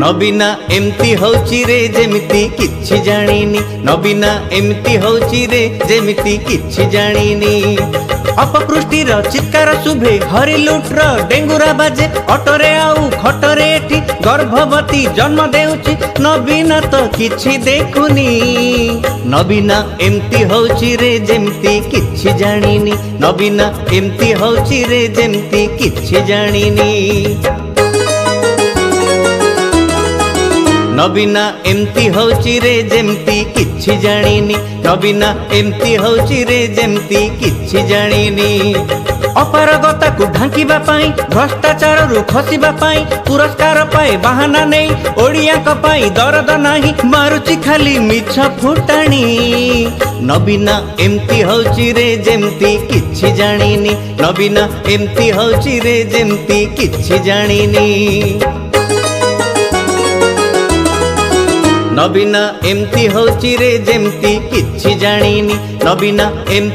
नबीना एमती होची रे जेमिति किछि जानिनी नबीना एमती होची रे जेमिति किछि जानिनी अपपृष्टिर चित्कार शुभे हरिलुट्र डेंगुरा बाजे अटरे आउ खटरे एठी गर्भवती जन्म देउची नबीना तो किछि देखुनी नबीना एमती होची रे जेमिति किछि जानिनी नबीना एमती होची रे जेमिति किछि जानिनी नबीना एमती होची रे जेमती किछि जानिनी नबीना एमती होची रे जेमती किछि जानिनी अपारगता को ढांकिबा पाई भ्रष्टाचार रु खसिबा पाई पुरस्कार पाए बहाना नहीं ओडिया का पाई दर्द नहीं मारुची खाली मिछ फुटाणी नबीना एमती होची रे जेमती किछि जानिनी नबीना एमती होची रे जेमती किछि जानिनी नबीना एमती होची रे जेमती किछि जानिनी नबीना एमती